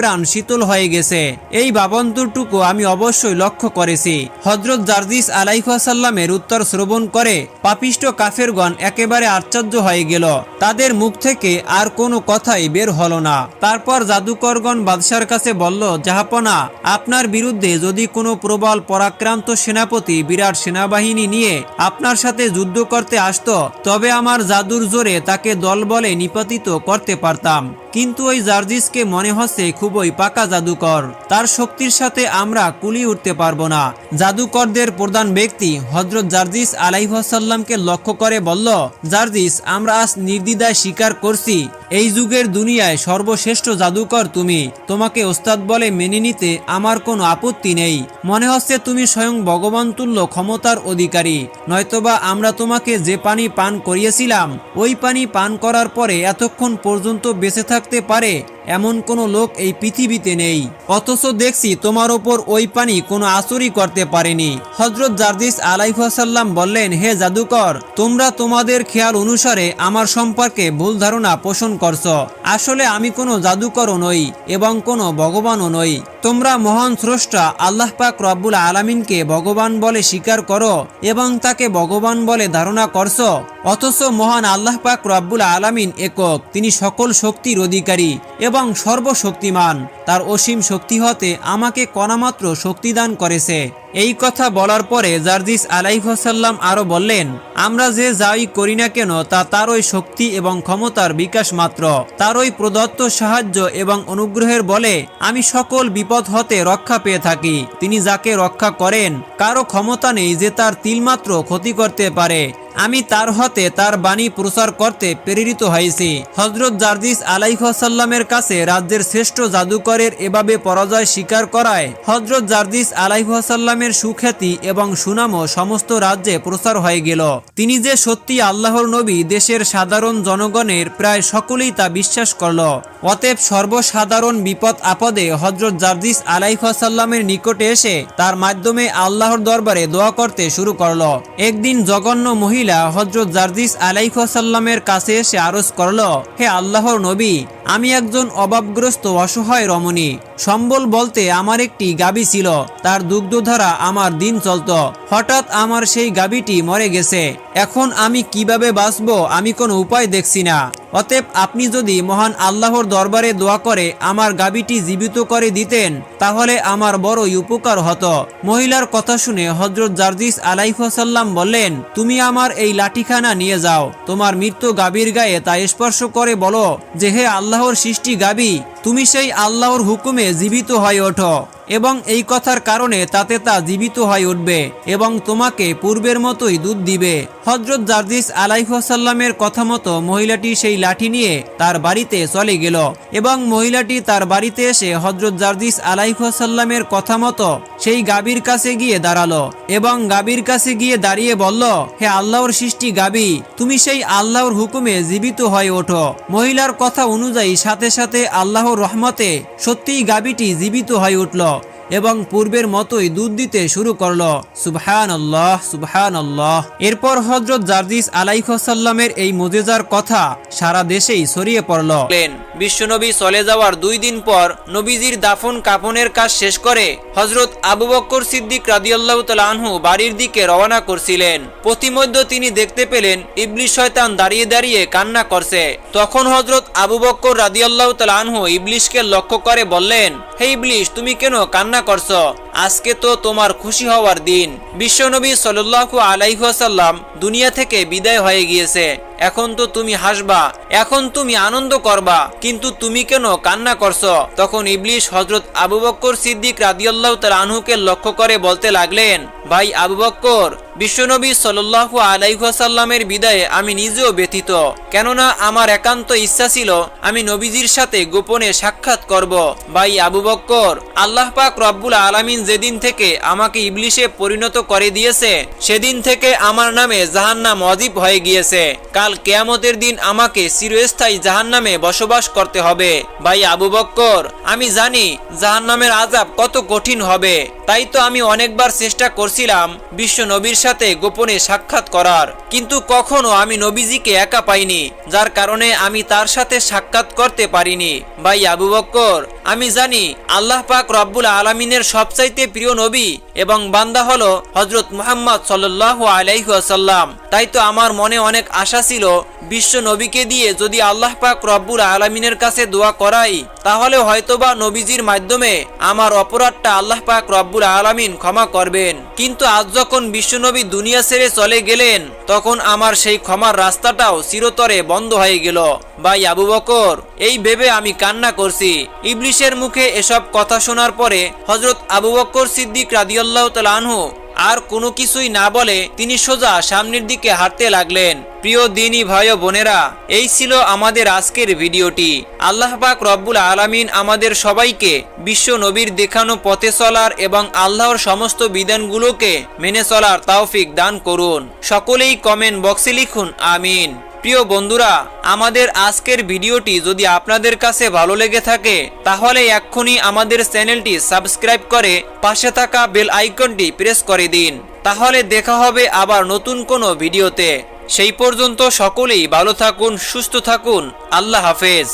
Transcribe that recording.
প্রাণ শীতল হয়ে গেছে। এই বাবন্তরটুকু আমি অবশ্যই লক্ষ্য করেছি। হযরত জারজিস আলাইহিস সালামের উত্তর শ্রবণ করে পাপিষ্ট কাফেরগণ একেবারে আশ্চর্য হয়ে গেল। তাদের মুখ থেকে আর কোনো কথাই বের হলো না। তারপর জাদুকরগণ বাদশার কাছে বলল, জাহাপনা, আপনার বিরুদ্ধে যদি কোনো প্রবল পরাক্রান্ত সেনাপতি বিরাট সেনাবাহিনী নিয়ে আপনার সাথে যুদ্ধ করতে আসতো, তবে আমার জাদুর জোরে তাকে দলবলে নিপাতিত করতে পারতাম। কিন্তু ওই জারজিসকে মনে হচ্ছে খুবই পাকা জাদুকর, তার শক্তির সাথে আমরা কুলিয়ে উঠতে পারবো না। জাদুকরদের প্রধান ব্যক্তি হযরত জারজিস আলাইহিস সালামকে লক্ষ্য করে বলল, জারজিস, আমরা আজ নির্দ্বিধায় স্বীকার করছি এই যুগের দুনিয়ায় সর্বশ্রেষ্ঠ জাদুকর তুমি। তোমাকে ওস্তাদ বলে মেনে নিতে আমার কোনো আপত্তি নেই। মনে হচ্ছে তুমি স্বয়ং ভগবান তুল্য ক্ষমতার অধিকারী। নয়তোবা আমরা তোমাকে যে পানি পান করিয়েছিলাম, ওই পানি পান করার পরে এতক্ষণ পর্যন্ত বেঁচে থাকতে পারে এমন কোনো লোক এই পৃথিবীতে নেই। অথচ দেখছি তোমার ওপর ওই পানি কোনো আসরই করতে পারেনি। হযরত জারজিস আলাইহিস সালাম বললেন, হে জাদুকর, তোমরা তোমাদের খেয়াল অনুসারে আমার সম্পর্কে ভুল ধারণা পোষণ করছো। আসলে আমি কোনো জাদুকরও নই এবং কোনো ভগবানও নই। তোমরা মহান স্রষ্টা আল্লাহ পাক রব্বুল আলামিনকে ভগবান বলে স্বীকার করো এবং তাকে ভগবান বলে ধারণা করছো। অথচ মহান আল্লাহ পাক রব্বুল আলামিন একক, তিনি সকল শক্তির অধিকারী এবং সর্বশক্তিমান। তার অসীম শক্তি হতে আমাকে কণামাত্র শক্তিদান করেছে। এই কথা বলার পরে জারজিস আলাইহিস সালাম আরো বললেন, আমরা যে যাই করি না কেন তা তারই শক্তি এবং ক্ষমতার বিকাশ মাত্র। তারই প্রদত্ত সাহায্য এবং অনুগ্রহের বলে আমি সকল বিপদ হতে রক্ষা পেয়ে থাকি। তিনি যাকে রক্ষা করেন, কারো ক্ষমতা নেই যে তার তিলমাত্র ক্ষতি করতে পারে। আমি তার হতে তার বাণী প্রচার করতে প্রেরিত হয়েছি। হযরত জারজিস আলাইহিস সালামের কাছে রাজ্যের শ্রেষ্ঠ জাদুকরের এভাবে পরাজয় স্বীকার করায় হযরত জারজিস আলাইহিস সালামের সুখ্যাতি এবং সুনামও সমস্ত রাজ্যে প্রচার হয়ে গেল। তিনি যে সত্যি আল্লাহর নবী, দেশের সাধারণ জনগণের প্রায় সকলেই তা বিশ্বাস করল। অতএব সর্বসাধারণ বিপদ আপদে হযরত জারজিস আলাইহিস সালামের নিকটে এসে তার মাধ্যমে আল্লাহর দরবারে দোয়া করতে শুরু করল। একদিন জঘন্য মহিলা হযরত জারজিস আলাইহিস সালামের কাছে এসে আরজ করল, হে আল্লাহর নবী, আমি একজন অভাবগ্রস্ত অসহায় রমণী। সম্বল বলতে আমার একটি গাভী ছিল, তার দুগ্ধ ধারা আমার দিন চলত। হঠাৎ আমার সেই গাভীটি মরে গেছে। এখন আমি কিভাবে বাঁচবো আমি কোনো উপায় দেখছি না। অতএব আপনি যদি মহান আল্লাহর দরবারে দোয়া করে আমার গাভীটি জীবিত করে দিতেন, তাহলে আমার বড়ই উপকার হতো। মহিলার কথা শুনে হযরত জারজিস আলাইহিস সালাম বললেন, তুমি আমার এই লাঠিখানা নিয়ে যাও, তোমার মৃত্যু গাভীর গায়ে তা স্পর্শ করে বলো যে, হে আল্লাহর সৃষ্টি গাভী, তুমি সেই আল্লাহর হুকুমে জীবিত হয়ে ওঠো এবং এই কথার কারণে তাতে তা জীবিত হয়ে উঠবে এবং তোমাকে পূর্বের মতোই দুধ দিবে। হযরত জারজিস আলাইহিস সালামের কথা মতো মহিলাটি সেই লাঠি নিয়ে তার বাড়িতে চলে গেল এবং মহিলাটি তার বাড়িতে এসে হযরত জারজিস আলাইহিস সালামের কথা মতো সেই গাভীর কাছে গিয়ে দাঁড়ালো এবং গাভীর কাছে গিয়ে দাঁড়িয়ে বলল, হে আল্লাহর সৃষ্টি গাভী, তুমি সেই আল্লাহর হুকুমে জীবিত হয়ে ওঠো। মহিলার কথা অনুযায়ী সাথে সাথে আল্লাহর রহমতে সত্যিই গাভীটি জীবিত হয়ে উঠল এবং পূর্বের মতোই দুধ দিতে শুরু করলো। সুবহানাল্লাহ, সুবহানাল্লাহ। এরপর হযরত জারজিস আলাইহিস সালামের এই মুজিজার কথা সারা দেশেই ছড়িয়ে পড়ল। বিশ্বনবী চলে যাওয়ার 2 দিন পর নবীজির দাফন কাফনের কাজ শেষ করে হযরত আবু বকর সিদ্দিক রাদিয়াল্লাহু তাআলা আনহু বাড়ির দিকে রওনা করছিলেন। প্রতিমধ্যে তিনি দেখতে পেলেন ইবলিস শয়তান দাঁড়িয়ে দাঁড়িয়ে কান্না করছে। তখন হযরত আবু বকর রাদিয়াল্লাহু তাআলা আনহু ইবলিসকে লক্ষ্য করে বললেন, হে ইবলিস, তুমি কেন কান্না করছো? আজকে তো তোমার খুশি হওয়ার দিন। বিশ্বনবী সাল্লাল্লাহু আলাইহি ওয়াসাল্লাম দুনিয়া থেকে বিদায় হয়ে গিয়েছে। এখন তো তুমি হাসবা, এখন তুমি আনন্দ করবা, কিন্তু তুমি কেন কান্না করছো? তখন ইবলিস হযরত আবু বকর সিদ্দিক রাদিয়াল্লাহু তাআলা আনহুকে লক্ষ্য করে বলতে লাগলেন, ভাই আবু বকর, বিশ্বনবী সাল্লাল্লাহু আলাইহি ওয়াসাল্লামের বিদায়ে আমি নিজেও ব্যথিত। কেননা আমার একান্ত ইচ্ছা ছিল আমি নবীজির সাথে গোপনে সাক্ষাৎ করব। ভাই আবু বকর, আল্লাহ পাক রব্বুল আলামিন যেদিন থেকে আমাকে ইবলিসে পরিণত করে দিয়েছে, সেদিন থেকে আমার নামে জাহান্নাম ওয়াজিব হয়ে গিয়েছে। কাল কিয়ামতের দিন আমাকে চিরস্থায়ী জাহান্নামে বসবাস করতে হবে। ভাই আবু বকর, আমি জানি জাহান্নামের আযাব কত কঠিন হবে। তাই তো আমি অনেকবার চেষ্টা করছিলাম বিশ্ব নবীর সাথে গোপনে সাক্ষাৎ করার, কিন্তু কখনো আমি নবীজিকে একা পাইনি, যার কারণে আমি তার সাথে সাক্ষাৎ করতে পারিনি। ভাই আবু বকর, আমি জানি আল্লাহ পাক রব্বুল আলামিনের সবচাইতে প্রিয় নবী এবং বান্দা হলো হযরত মুহাম্মদ সাল্লাল্লাহু আলাইহি ওয়াসাল্লাম। তাই তো আমার মনে অনেক আশা ছিল বিশ্ব নবীকে দিয়ে যদি আল্লাহ পাক রব্বুল আলামিনের কাছে দোয়া করাই তাহলে হয়তোবা নবীজির মাধ্যমে আমার অপরাধটা আল্লাহ পাক রব্বুল আলামিন ক্ষমা করবেন। কিন্তু আজ যখন বিশ্বনবী দুনিয়া ছেড়ে চলে গেলেন তখন আমার সেই ক্ষমার রাস্তাটাও চিরতরে বন্ধ হয়ে গেল। ভাই আবু বকর, এই ভেবে আমি কান্না করছি। ইবলিশের মুখে এসব কথা শোনার পরে হযরত আবু বকর সিদ্দিক রাদিয়াল্লাহু তাআলা আনহু আর কোনো কিছুই না বলে তিনি সোজা সামনের দিকে হাঁটতে লাগলেন। প্রিয় দিনী ভাই ও বোনেরা, এই ছিল আমাদের আজকের ভিডিওটি। আল্লাহ পাক রব্বুল আলামিন আমাদের সবাইকে বিশ্ব নবীর দেখানো পথে চলার এবং আল্লাহর সমস্ত বিধানগুলোকে মেনে চলার তৌফিক দান করুন। সকলেই কমেন্ট বক্সে লিখুন আমিন। প্রিয় বন্ধুরা, আমাদের আজকের ভিডিওটি যদি আপনাদের কাছে ভালো লেগে থাকে তাহলে এক্ষুনি আমাদের চ্যানেলটি সাবস্ক্রাইব করে পাশে থাকা বেল আইকনটি প্রেস করে দিন। তাহলে দেখা হবে আবার নতুন কোনো ভিডিওতে। সেই পর্যন্ত সকলেই ভালো থাকুন, সুস্থ থাকুন। আল্লাহ হাফেজ।